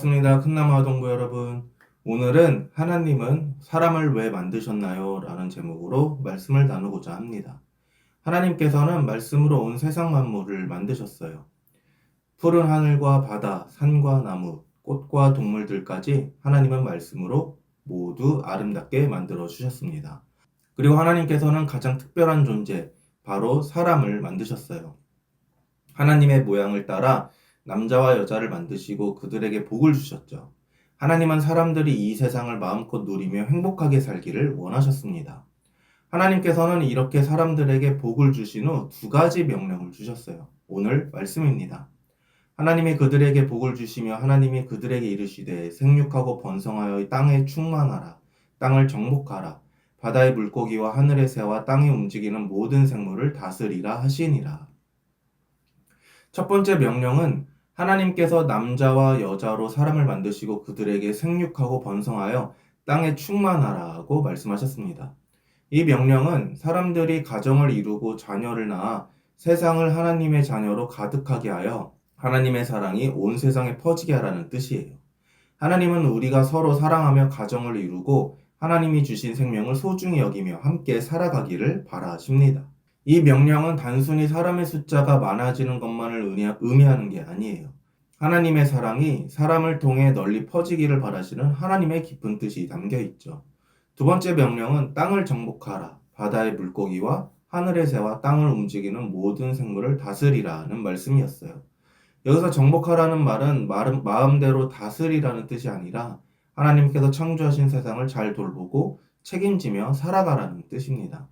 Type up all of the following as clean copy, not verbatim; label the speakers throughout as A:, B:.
A: 반갑습니다. 큰나무 동부 여러분. 오늘은 하나님은 사람을 왜 만드셨나요? 라는 제목으로 말씀을 나누고자 합니다. 하나님께서는 말씀으로 온 세상 만물을 만드셨어요. 푸른 하늘과 바다, 산과 나무, 꽃과 동물들까지 하나님은 말씀으로 모두 아름답게 만들어 주셨습니다. 그리고 하나님께서는 가장 특별한 존재, 바로 사람을 만드셨어요. 하나님의 모양을 따라 남자와 여자를 만드시고 그들에게 복을 주셨죠. 하나님은 사람들이 이 세상을 마음껏 누리며 행복하게 살기를 원하셨습니다. 하나님께서는 이렇게 사람들에게 복을 주신 후 두 가지 명령을 주셨어요. 오늘 말씀입니다. 하나님이 그들에게 복을 주시며 하나님이 그들에게 이르시되 생육하고 번성하여 땅에 충만하라. 땅을 정복하라. 바다의 물고기와 하늘의 새와 땅에 움직이는 모든 생물을 다스리라 하시니라. 첫 번째 명령은 하나님께서 남자와 여자로 사람을 만드시고 그들에게 생육하고 번성하여 땅에 충만하라고 말씀하셨습니다. 이 명령은 사람들이 가정을 이루고 자녀를 낳아 세상을 하나님의 자녀로 가득하게 하여 하나님의 사랑이 온 세상에 퍼지게 하라는 뜻이에요. 하나님은 우리가 서로 사랑하며 가정을 이루고 하나님이 주신 생명을 소중히 여기며 함께 살아가기를 바라십니다. 이 명령은 단순히 사람의 숫자가 많아지는 것만을 의미하는 게 아니에요. 하나님의 사랑이 사람을 통해 널리 퍼지기를 바라시는 하나님의 깊은 뜻이 담겨 있죠. 두 번째 명령은 땅을 정복하라. 바다의 물고기와 하늘의 새와 땅을 움직이는 모든 생물을 다스리라는 말씀이었어요. 여기서 정복하라는 말은 마음대로 다스리라는 뜻이 아니라 하나님께서 창조하신 세상을 잘 돌보고 책임지며 살아가라는 뜻입니다.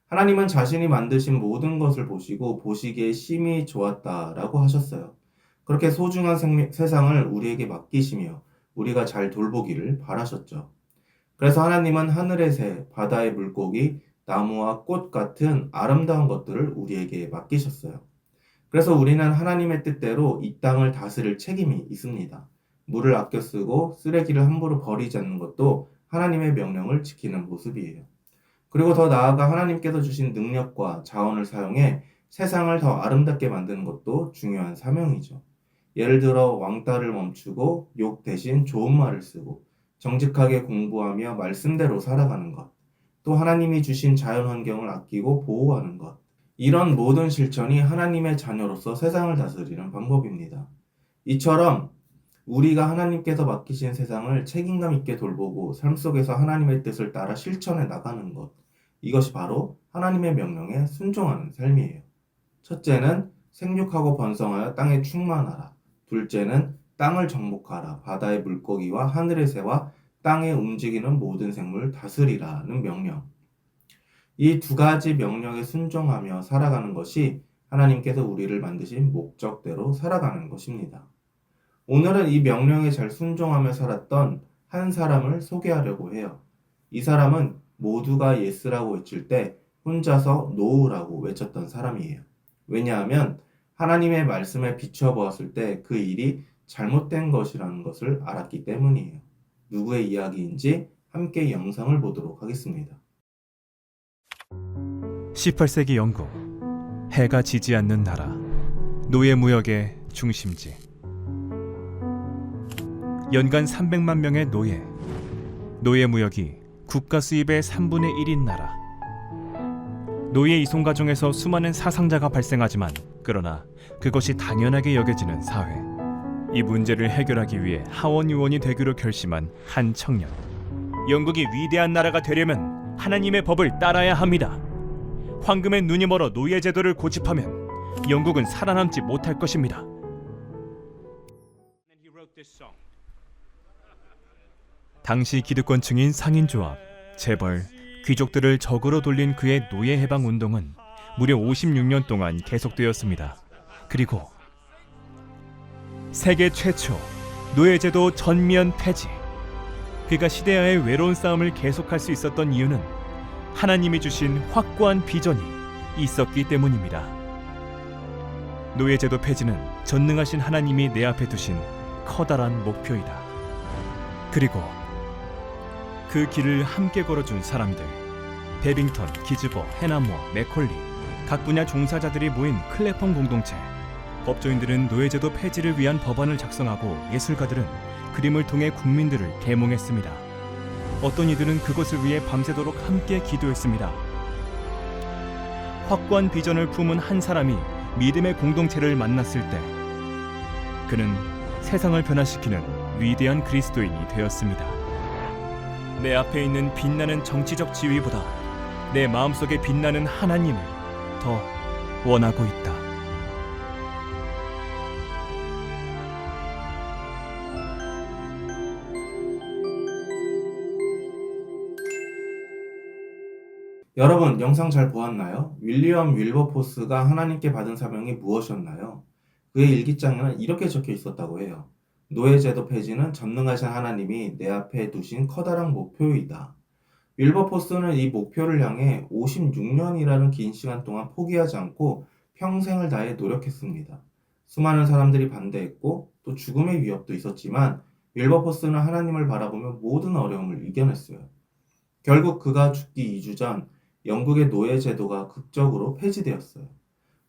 A: 하나님은 자신이 만드신 모든 것을 보시고 보시기에 심히 좋았다라고 하셨어요. 그렇게 소중한 세상을 우리에게 맡기시며 우리가 잘 돌보기를 바라셨죠. 그래서 하나님은 하늘의 새, 바다의 물고기, 나무와 꽃 같은 아름다운 것들을 우리에게 맡기셨어요. 그래서 우리는 하나님의 뜻대로 이 땅을 다스릴 책임이 있습니다. 물을 아껴 쓰고 쓰레기를 함부로 버리지 않는 것도 하나님의 명령을 지키는 모습이에요. 그리고 더 나아가 하나님께서 주신 능력과 자원을 사용해 세상을 더 아름답게 만드는 것도 중요한 사명이죠. 예를 들어 왕따를 멈추고 욕 대신 좋은 말을 쓰고 정직하게 공부하며 말씀대로 살아가는 것, 또 하나님이 주신 자연 환경을 아끼고 보호하는 것, 이런 모든 실천이 하나님의 자녀로서 세상을 다스리는 방법입니다. 이처럼 우리가 하나님께서 맡기신 세상을 책임감 있게 돌보고 삶 속에서 하나님의 뜻을 따라 실천해 나가는 것, 이것이 바로 하나님의 명령에 순종하는 삶이에요. 첫째는 생육하고 번성하여 땅에 충만하라. 둘째는 땅을 정복하라. 바다의 물고기와 하늘의 새와 땅에 움직이는 모든 생물을 다스리라는 명령. 이 두 가지 명령에 순종하며 살아가는 것이 하나님께서 우리를 만드신 목적대로 살아가는 것입니다. 오늘은 이 명령에 잘 순종하며 살았던 한 사람을 소개하려고 해요. 이 사람은 모두가 예스라고 외칠 때 혼자서 노우라고 외쳤던 사람이에요. 왜냐하면 하나님의 말씀에 비춰보았을 때 그 일이 잘못된 것이라는 것을 알았기 때문이에요. 누구의 이야기인지 함께 영상을 보도록 하겠습니다.
B: 18세기 영국, 해가 지지 않는 나라, 노예 무역의 중심지. 연간 300만 명의 노예 무역이 국가 수입의 3분의 1인 나라. 노예 이송 과정에서 수많은 사상자가 발생하지만 그러나 그것이 당연하게 여겨지는 사회. 이 문제를 해결하기 위해 하원 의원이 되기로 결심한 한 청년. 영국이 위대한 나라가 되려면 하나님의 법을 따라야 합니다. 황금의 눈이 멀어 노예 제도를 고집하면 영국은 살아남지 못할 것입니다. 당시 기득권층인 상인조합, 재벌, 귀족들을 적으로 돌린 그의 노예 해방 운동은 무려 56년 동안 계속되었습니다. 그리고 세계 최초 노예제도 전면 폐지. 그가 시대와의 외로운 싸움을 계속할 수 있었던 이유는 하나님이 주신 확고한 비전이 있었기 때문입니다. 노예제도 폐지는 전능하신 하나님이 내 앞에 두신 커다란 목표이다. 그리고 그 길을 함께 걸어준 사람들, 베빙턴, 기즈버, 해나모어, 맥콜리, 각 분야 종사자들이 모인 클래펑 공동체. 법조인들은 노예제도 폐지를 위한 법안을 작성하고 예술가들은 그림을 통해 국민들을 계몽했습니다. 어떤 이들은 그것을 위해 밤새도록 함께 기도했습니다. 확고한 비전을 품은 한 사람이 믿음의 공동체를 만났을 때 그는 세상을 변화시키는 위대한 그리스도인이 되었습니다. 내 앞에 있는 빛나는 정치적 지위보다 내 마음속에 빛나는 하나님을 더 원하고 있다.
A: 여러분, 영상 잘 보았나요? 윌리엄 윌버포스가 하나님께 받은 사명이 무엇이었나요? 그의 일기장에는 이렇게 적혀 있었다고 해요. 노예제도 폐지는 전능하신 하나님이 내 앞에 두신 커다란 목표이다. 윌버포스는 이 목표를 향해 56년이라는 긴 시간 동안 포기하지 않고 평생을 다해 노력했습니다. 수많은 사람들이 반대했고 또 죽음의 위협도 있었지만 윌버포스는 하나님을 바라보며 모든 어려움을 이겨냈어요. 결국 그가 죽기 2주 전 영국의 노예제도가 극적으로 폐지되었어요.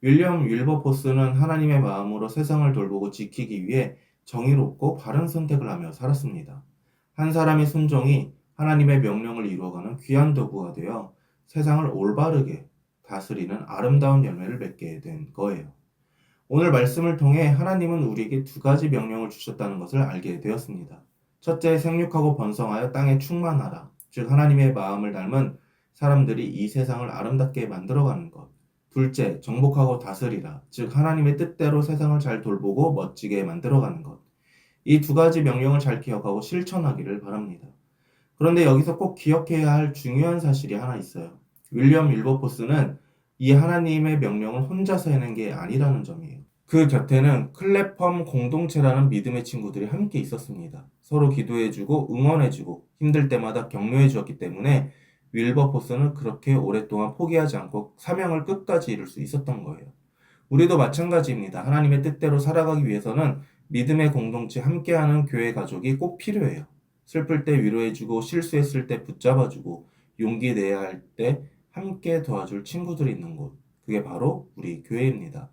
A: 윌리엄 윌버포스는 하나님의 마음으로 세상을 돌보고 지키기 위해 정의롭고 바른 선택을 하며 살았습니다. 한 사람의 순종이 하나님의 명령을 이루어가는 귀한 도구가 되어 세상을 올바르게 다스리는 아름다운 열매를 맺게 된 거예요. 오늘 말씀을 통해 하나님은 우리에게 두 가지 명령을 주셨다는 것을 알게 되었습니다. 첫째, 생육하고 번성하여 땅에 충만하라. 즉 하나님의 마음을 닮은 사람들이 이 세상을 아름답게 만들어가는 것. 둘째, 정복하고 다스리라. 즉 하나님의 뜻대로 세상을 잘 돌보고 멋지게 만들어가는 것. 이 두 가지 명령을 잘 기억하고 실천하기를 바랍니다. 그런데 여기서 꼭 기억해야 할 중요한 사실이 하나 있어요. 윌리엄 윌버포스는 이 하나님의 명령을 혼자서 해낸 게 아니라는 점이에요. 그 곁에는 클래펌 공동체라는 믿음의 친구들이 함께 있었습니다. 서로 기도해주고 응원해주고 힘들 때마다 격려해주었기 때문에 윌버포스는 그렇게 오랫동안 포기하지 않고 사명을 끝까지 이룰 수 있었던 거예요. 우리도 마찬가지입니다. 하나님의 뜻대로 살아가기 위해서는 믿음의 공동체 함께하는 교회 가족이 꼭 필요해요. 슬플 때 위로해주고 실수했을 때 붙잡아주고 용기 내야 할 때 함께 도와줄 친구들이 있는 곳. 그게 바로 우리 교회입니다.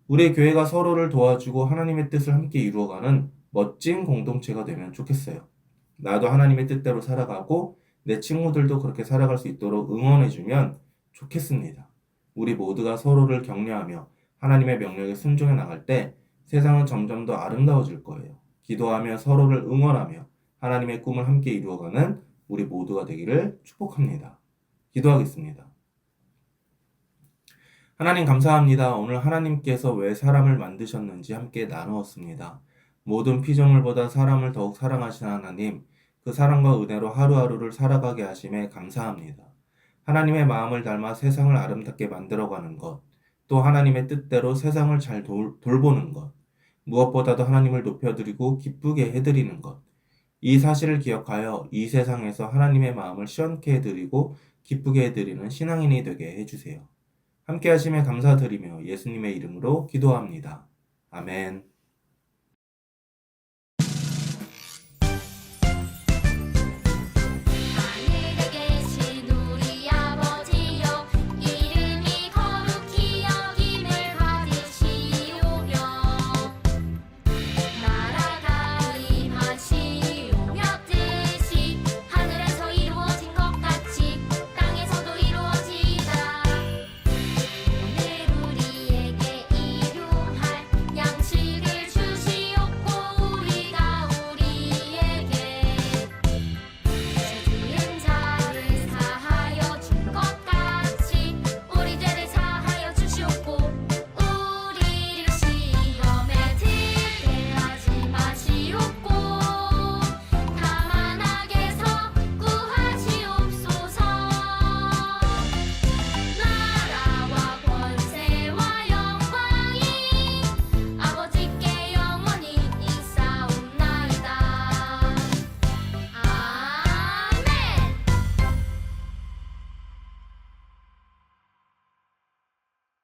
A: 우리 교회가 서로를 도와주고 하나님의 뜻을 함께 이루어가는 멋진 공동체가 되면 좋겠어요. 나도 하나님의 뜻대로 살아가고 내 친구들도 그렇게 살아갈 수 있도록 응원해주면 좋겠습니다. 우리 모두가 서로를 격려하며 하나님의 명령에 순종해 나갈 때 세상은 점점 더 아름다워질 거예요. 기도하며 서로를 응원하며 하나님의 꿈을 함께 이루어가는 우리 모두가 되기를 축복합니다. 기도하겠습니다. 하나님 감사합니다. 오늘 하나님께서 왜 사람을 만드셨는지 함께 나누었습니다. 모든 피조물보다 사람을 더욱 사랑하신 하나님, 그 사랑과 은혜로 하루하루를 살아가게 하심에 감사합니다. 하나님의 마음을 닮아 세상을 아름답게 만들어가는 것, 또 하나님의 뜻대로 세상을 잘 돌보는 것, 무엇보다도 하나님을 높여드리고 기쁘게 해드리는 것, 이 사실을 기억하여 이 세상에서 하나님의 마음을 시원케 해드리고 기쁘게 해드리는 신앙인이 되게 해주세요. 함께 하심에 감사드리며 예수님의 이름으로 기도합니다. 아멘.